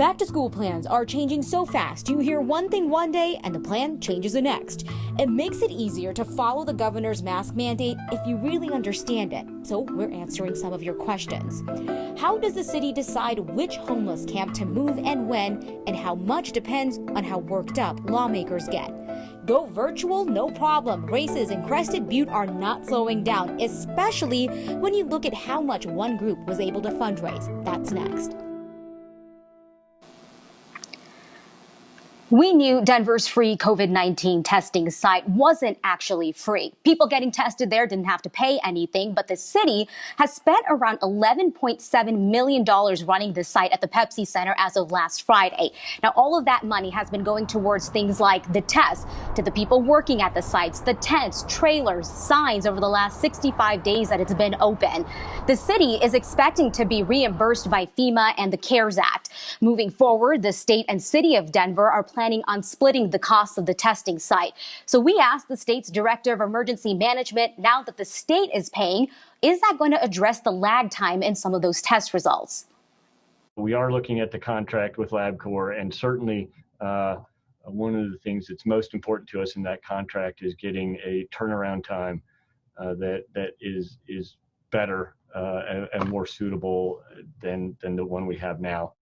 Back to school plans are changing so fast. You hear one thing one day and the plan changes the next. It makes it easier to follow the governor's mask mandate if you really understand it. So we're answering some of your questions. How does the city decide which homeless camp to move and when, and how much depends on how worked up lawmakers get? Go virtual? No problem. Races in Crested Butte are not slowing down, especially when you look at how much one group was able to fundraise. That's next. We knew Denver's free COVID-19 testing site wasn't actually free. People getting tested there didn't have to pay anything, but the city has spent around $11.7 million running the site at the Pepsi Center as of last Friday. Now, all of that money has been going towards things like the tests, to the people working at the sites, the tents, trailers, signs over the last 65 days that it's been open. The city is expecting to be reimbursed by FEMA and the CARES Act. Moving forward, the state and city of Denver are planning on splitting the costs of the testing site. So we asked the state's director of emergency management, now that the state is paying, is that going to address the lag time in some of those test results? We are looking at the contract with LabCorp, and certainly one of the things that's most important to us in that contract is getting a turnaround time that is better and more suitable than the one we have now.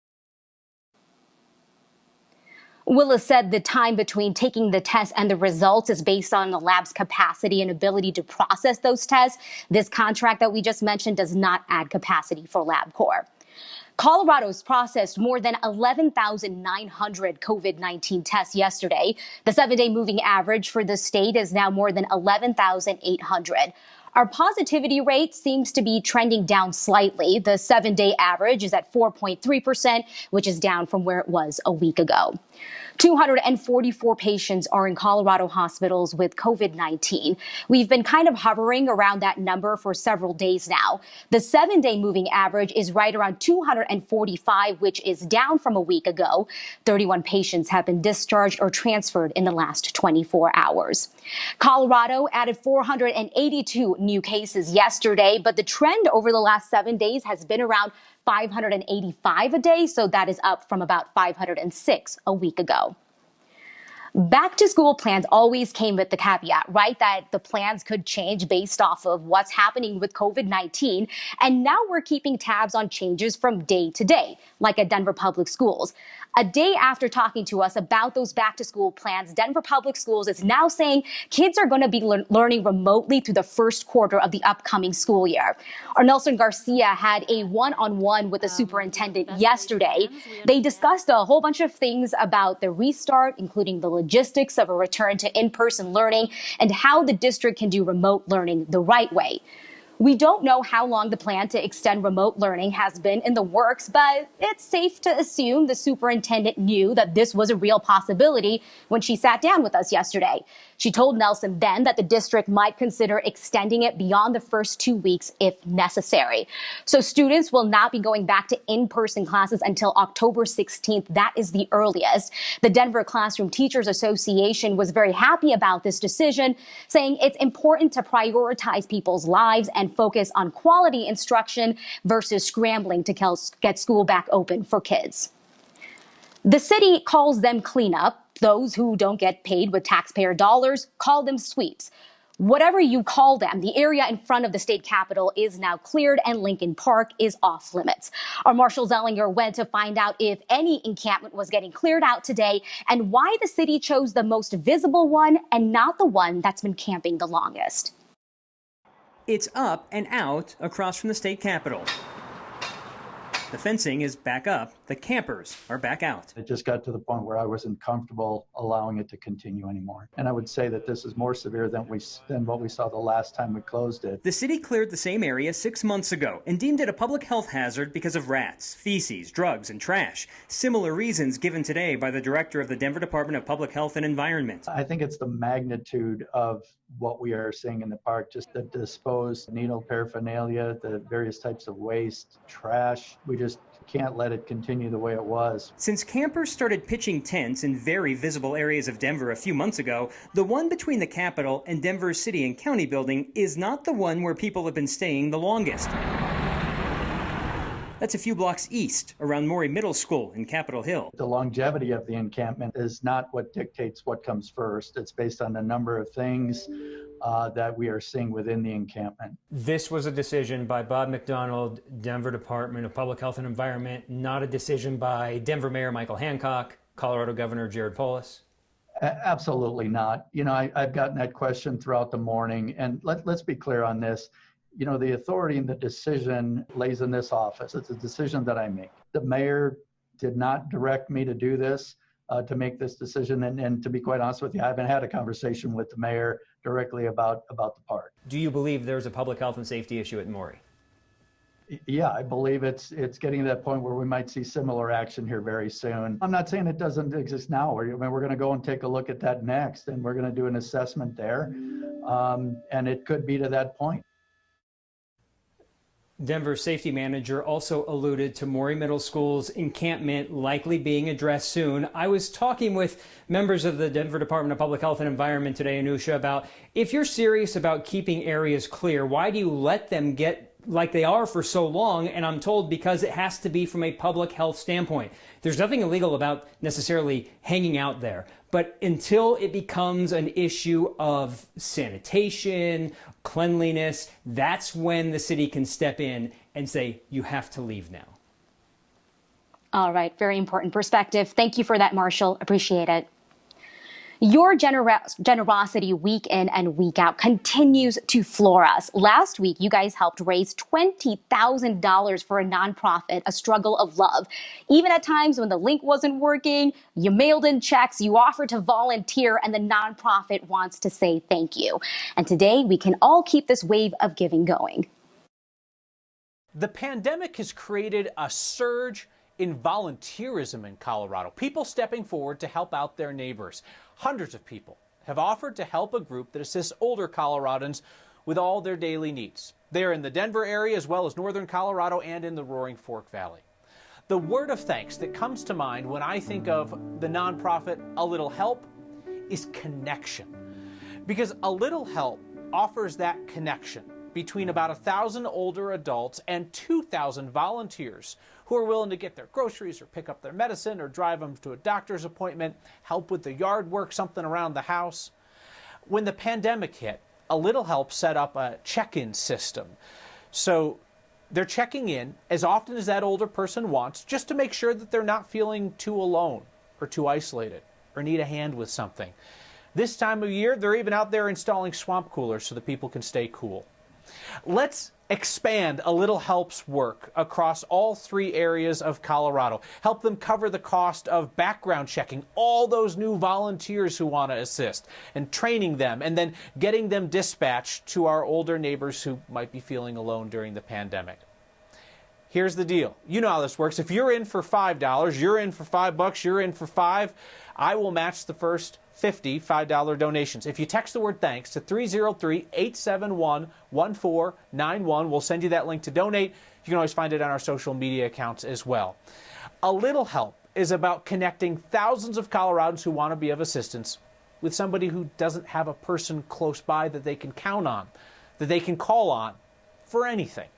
Willis said the time between taking the test and the results is based on the lab's capacity and ability to process those tests. This contract that we just mentioned does not add capacity for LabCorp. Colorado's processed more than 11,900 COVID-19 tests yesterday. The 7-day moving average for the state is now more than 11,800. Our positivity rate seems to be trending down slightly. The 7-day average is at 4.3%, which is down from where it was a week ago. 244 patients are in Colorado hospitals with COVID-19. We've been kind of hovering around that number for several days now. The 7-day moving average is right around 245, which is down from a week ago. 31 patients have been discharged or transferred in the last 24 hours. Colorado added 482 new cases yesterday, but the trend over the last 7 days has been around 585 a day, so that is up from about 506 a week ago. Back to school plans always came with the caveat, right, that the plans could change based off of what's happening with COVID-19. And now we're keeping tabs on changes from day to day, like at Denver Public Schools. A day after talking to us about those back to school plans, Denver Public Schools is now saying kids are going to be learning remotely through the first quarter of the upcoming school year. Our Nelson Garcia had a one-on-one with the superintendent yesterday. They discussed a whole bunch of things about the restart, including the logistics of a return to in-person learning and how the district can do remote learning the right way. We don't know how long the plan to extend remote learning has been in the works, but it's safe to assume the superintendent knew that this was a real possibility when she sat down with us yesterday. She told Nelson then that the district might consider extending it beyond the first 2 weeks if necessary. So students will not be going back to in-person classes until October 16th. That is the earliest. The Denver Classroom Teachers Association was very happy about this decision, saying it's important to prioritize people's lives and focus on quality instruction versus scrambling to get school back open for kids. The city calls them cleanup. Those who don't get paid with taxpayer dollars call them sweeps. Whatever you call them, the area in front of the state capitol is now cleared and Lincoln Park is off limits. Our Marshall Zellinger went to find out if any encampment was getting cleared out today and why the city chose the most visible one and not the one that's been camping the longest. It's up and out across from the state capitol. The fencing is back up. The campers are back out. It just got to the point where I wasn't comfortable allowing it to continue anymore. And I would say that this is more severe than what we saw the last time we closed it. The city cleared the same area 6 months ago and deemed it a public health hazard because of rats, feces, drugs, and trash. Similar reasons given today by the director of the Denver Department of Public Health and Environment. I think it's the magnitude of what we are seeing in the park, just the disposed needle paraphernalia, the various types of waste, trash. We just can't let it continue the way it was. Since campers started pitching tents in very visible areas of Denver a few months ago, the one between the Capitol and Denver's City and County building is not the one where people have been staying the longest. That's a few blocks east, around Maury Middle School in Capitol Hill. The longevity of the encampment is not what dictates what comes first. It's based on a number of things that we are seeing within the encampment. This was a decision by Bob McDonald, Denver Department of Public Health and Environment, not a decision by Denver Mayor Michael Hancock, Colorado Governor Jared Polis. Absolutely not. You know, I've gotten that question throughout the morning, and let's be clear on this. You know, the authority and the decision lays in this office. It's a decision that I make. The mayor did not direct me to do this, to make this decision. And to be quite honest with you, I haven't had a conversation with the mayor directly about the park. Do you believe there's a public health and safety issue at Maury? Yeah, I believe it's getting to that point where we might see similar action here very soon. I'm not saying it doesn't exist now. We're going to go and take a look at that next, and we're going to do an assessment there. And it could be to that point. Denver's safety manager also alluded to Maury Middle School's encampment likely being addressed soon. I was talking with members of the Denver Department of Public Health and Environment today, Anusha, about if you're serious about keeping areas clear, why do you let them get like they are for so long? And I'm told because it has to be from a public health standpoint. There's nothing illegal about necessarily hanging out there. But until it becomes an issue of sanitation, cleanliness, that's when the city can step in and say, you have to leave now. All right. Very important perspective. Thank you for that, Marshall. Appreciate it. Your generosity week in and week out continues to floor us. Last week, you guys helped raise $20,000 for a nonprofit, A Struggle of Love. Even at times when the link wasn't working, you mailed in checks, you offered to volunteer, and the nonprofit wants to say thank you. And today, we can all keep this wave of giving going. The pandemic has created a surge in volunteerism in Colorado, people stepping forward to help out their neighbors. Hundreds of people have offered to help a group that assists older Coloradans with all their daily needs. They're in the Denver area as well as northern Colorado and in the Roaring Fork Valley. The word of thanks that comes to mind when I think of the nonprofit A Little Help is connection. Because A Little Help offers that connection between about 1,000 older adults and 2,000 volunteers who are willing to get their groceries or pick up their medicine or drive them to a doctor's appointment, help with the yard work, something around the house. When the pandemic hit, A Little Help set up a check-in system. So they're checking in as often as that older person wants, just to make sure that they're not feeling too alone or too isolated or need a hand with something. This time of year, they're even out there installing swamp coolers so that people can stay cool. Let's expand A Little Help's work across all 3 areas of Colorado. Help them cover the cost of background checking all those new volunteers who want to assist and training them and then getting them dispatched to our older neighbors who might be feeling alone during the pandemic. Here's the deal. You know how this works. If you're in for $5, you're in for $5, you're in for $5, I will match the first 50 $5 donations. If you text the word thanks to 303-871-1491, we'll send you that link to donate. You can always find it on our social media accounts as well. A Little Help is about connecting thousands of Coloradans who want to be of assistance with somebody who doesn't have a person close by that they can count on, that they can call on for anything.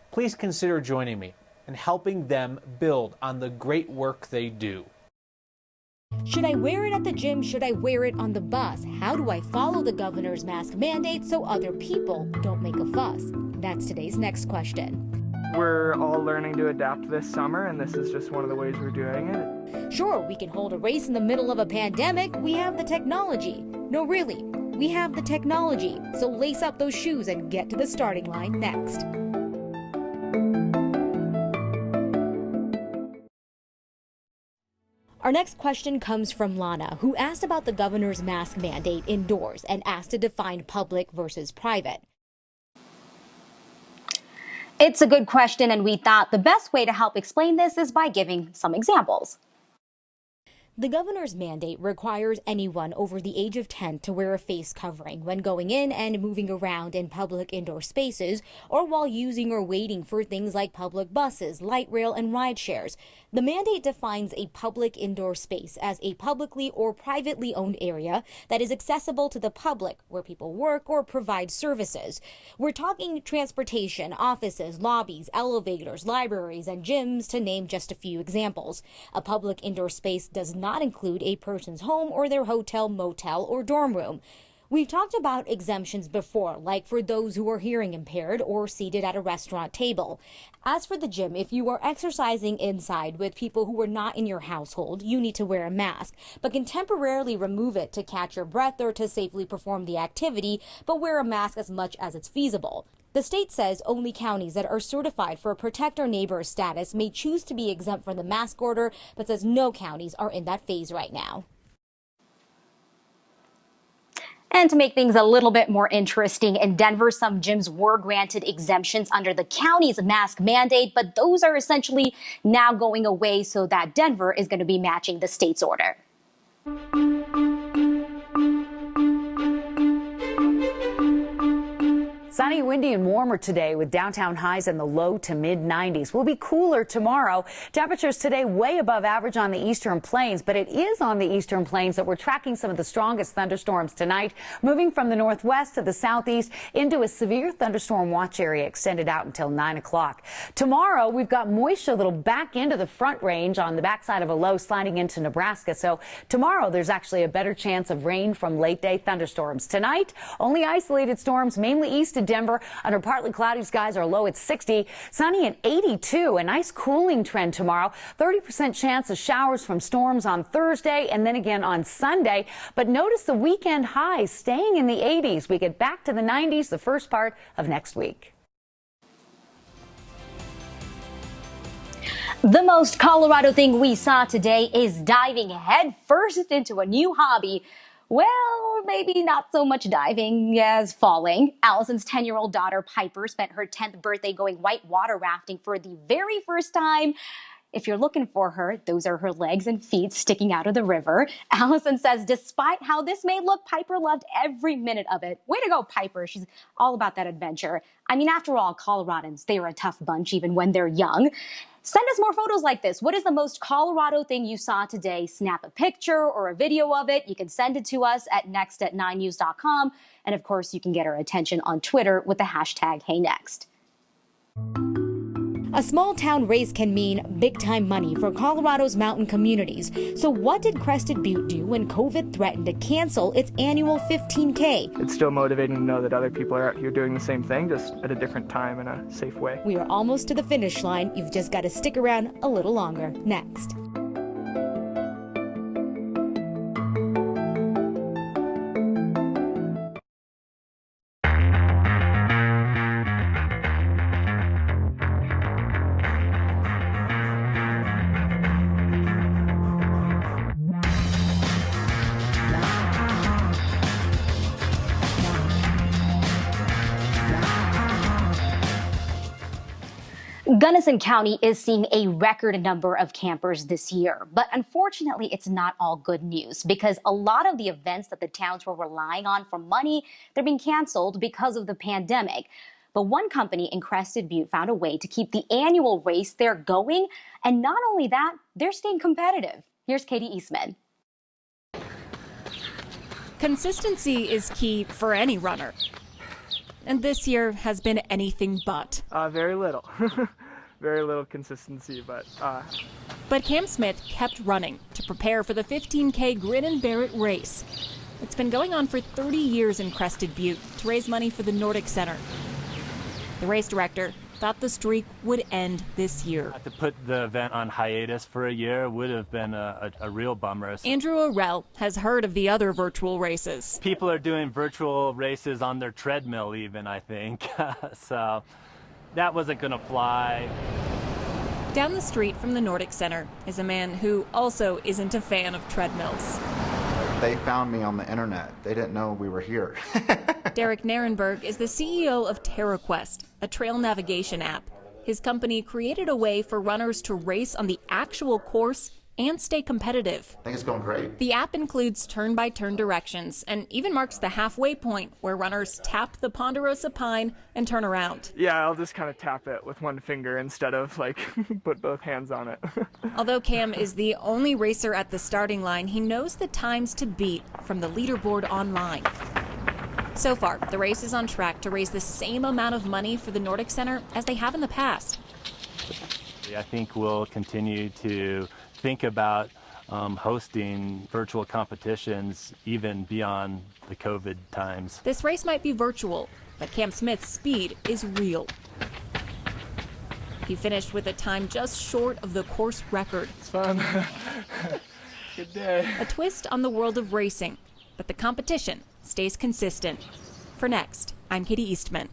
Please consider joining me in helping them build on the great work they do. Should I wear it at the gym? Should I wear it on the bus? How do I follow the governor's mask mandate so other people don't make a fuss? That's today's next question. We're all learning to adapt this summer, and this is just one of the ways we're doing it. Sure, we can hold a race in the middle of a pandemic. We have the technology. No, really, we have the technology. So lace up those shoes and get to the starting line next. Our next question comes from Lana, who asked about the governor's mask mandate indoors and asked to define public versus private. It's a good question, and we thought the best way to help explain this is by giving some examples. The governor's mandate requires anyone over the age of 10 to wear a face covering when going in and moving around in public indoor spaces or while using or waiting for things like public buses, light rail, and ride shares. The mandate defines a public indoor space as a publicly or privately owned area that is accessible to the public where people work or provide services. We're talking transportation, offices, lobbies, elevators, libraries, and gyms, to name just a few examples. A public indoor space does not include a person's home or their hotel, motel, or dorm room. We've talked about exemptions before, like for those who are hearing impaired or seated at a restaurant table. As for the gym, if you are exercising inside with people who are not in your household, you need to wear a mask, but can temporarily remove it to catch your breath or to safely perform the activity, but wear a mask as much as it's feasible. The state says only counties that are certified for Protect Our Neighbors status may choose to be exempt from the mask order, but says no counties are in that phase right now. And to make things a little bit more interesting, in Denver, some gyms were granted exemptions under the county's mask mandate, but those are essentially now going away so that Denver is going to be matching the state's order. Sunny, windy, and warmer today with downtown highs in the low to mid 90s. We'll be cooler tomorrow. Temperatures today way above average on the eastern plains, but it is on the eastern plains that we're tracking some of the strongest thunderstorms tonight, moving from the northwest to the southeast into a severe thunderstorm watch area extended out until 9 o'clock. Tomorrow, we've got moisture that'll back into the front range on the backside of a low sliding into Nebraska. So tomorrow, there's actually a better chance of rain from late day thunderstorms. Tonight, only isolated storms mainly east of Denver. Under partly cloudy skies, are low at 60. Sunny at 82. A nice cooling trend tomorrow. 30% chance of showers from storms on Thursday and then again on Sunday. But notice the weekend highs staying in the 80s. We get back to the 90s the first part of next week. The most Colorado thing we saw today is diving headfirst into a new hobby. Well, maybe not so much diving as falling. Allison's 10-year-old daughter, Piper, spent her 10th birthday going whitewater rafting for the very first time. If you're looking for her, those are her legs and feet sticking out of the river. Allison says despite how this may look, Piper loved every minute of it. Way to go, Piper. She's all about that adventure. I mean, after all, Coloradans, they are a tough bunch even when they're young. Send us more photos like this. What is the most Colorado thing you saw today? Snap a picture or a video of it. You can send it to us at next@9news.com. And of course, you can get our attention on Twitter with the hashtag HeyNext. A small town race can mean big time money for Colorado's mountain communities. So what did Crested Butte do when COVID threatened to cancel its annual 15K? It's still motivating to know that other people are out here doing the same thing, just at a different time in a safe way. We are almost to the finish line. You've just got to stick around a little longer. Next. Gunnison County is seeing a record number of campers this year, but unfortunately, it's not all good news because a lot of the events that the towns were relying on for money, they're being canceled because of the pandemic. But one company in Crested Butte found a way to keep the annual race there going, and not only that, they're staying competitive. Here's Katie Eastman. Consistency is key for any runner. And this year has been anything but. Very little. Very little consistency, but... But Cam Smith kept running to prepare for the 15K Grin and Bear It race. It's been going on for 30 years in Crested Butte to raise money for the Nordic Center. The race director thought the streak would end this year. To put the event on hiatus for a year would have been a real bummer. Andrew Orell has heard of the other virtual races. People are doing virtual races on their treadmill even, I think. So that wasn't going to fly. Down the street from the Nordic Center is a man who also isn't a fan of treadmills. They found me on the internet. They didn't know we were here. Derek Narenberg is the CEO of TerraQuest, a trail navigation app. His company created a way for runners to race on the actual course and stay competitive. I think it's going great. The app includes turn-by-turn directions and even marks the halfway point where runners tap the ponderosa pine and turn around. Yeah, I'll just kind of tap it with one finger instead of like put both hands on it. Although Cam is the only racer at the starting line, he knows the times to beat from the leaderboard online. So far, the race is on track to raise the same amount of money for the Nordic Center as they have in the past. I think we'll continue to think about hosting virtual competitions even beyond the COVID times. This race might be virtual, but Cam Smith's speed is real. He finished with a time just short of the course record. It's fun. Good day. A twist on the world of racing, but the competition stays consistent. For Next, I'm Katie Eastman.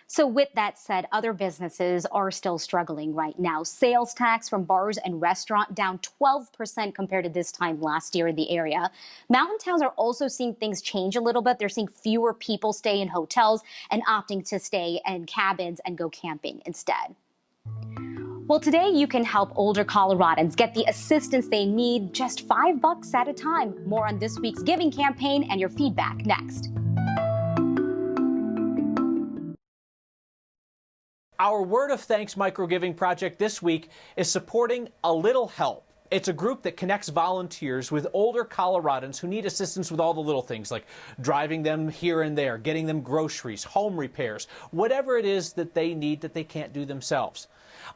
So with that said, other businesses are still struggling right now. Sales tax from bars and restaurants down 12% compared to this time last year in the area. Mountain towns are also seeing things change a little bit. They're seeing fewer people stay in hotels and opting to stay in cabins and go camping instead. Well, today you can help older Coloradans get the assistance they need just $5 at a time. More on this week's Giving campaign and your feedback next. Our Word of Thanks microgiving project this week is supporting A Little Help. It's a group that connects volunteers with older Coloradans who need assistance with all the little things like driving them here and there, getting them groceries, home repairs, whatever it is that they need that they can't do themselves.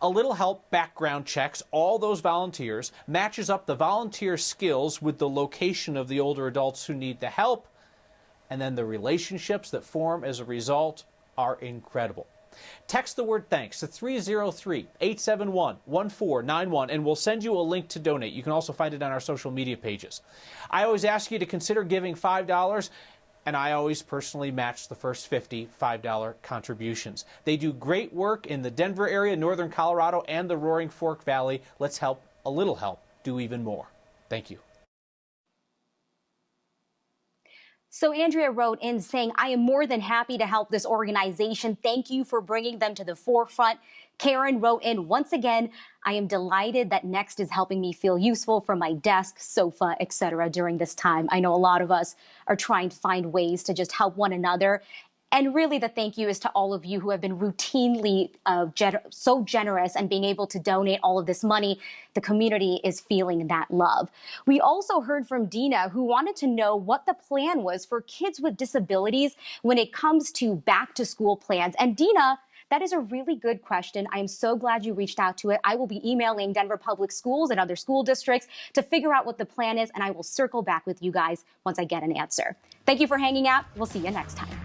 A Little Help background checks all those volunteers, matches up the volunteer skills with the location of the older adults who need the help, and then the relationships that form as a result are incredible. Text the word thanks to 303-871-1491 and we'll send you a link to donate. You can also find it on our social media pages. I always ask you to consider giving $5, and I always personally match the first 50 $5 contributions. They do great work in the Denver area, northern Colorado, and the Roaring Fork Valley. Let's help A Little Help do even more. Thank you. So Andrea wrote in saying, I am more than happy to help this organization. Thank you for bringing them to the forefront. Karen wrote in, once again, I am delighted that Next is helping me feel useful from my desk, sofa, etc. during this time. I know a lot of us are trying to find ways to just help one another. And really the thank you is to all of you who have been routinely so generous and being able to donate all of this money. The community is feeling that love. We also heard from Dina, who wanted to know what the plan was for kids with disabilities when it comes to back to school plans. And Dina, that is a really good question. I am so glad you reached out to it. I will be emailing Denver Public Schools and other school districts to figure out what the plan is, and I will circle back with you guys once I get an answer. Thank you for hanging out. We'll see you next time.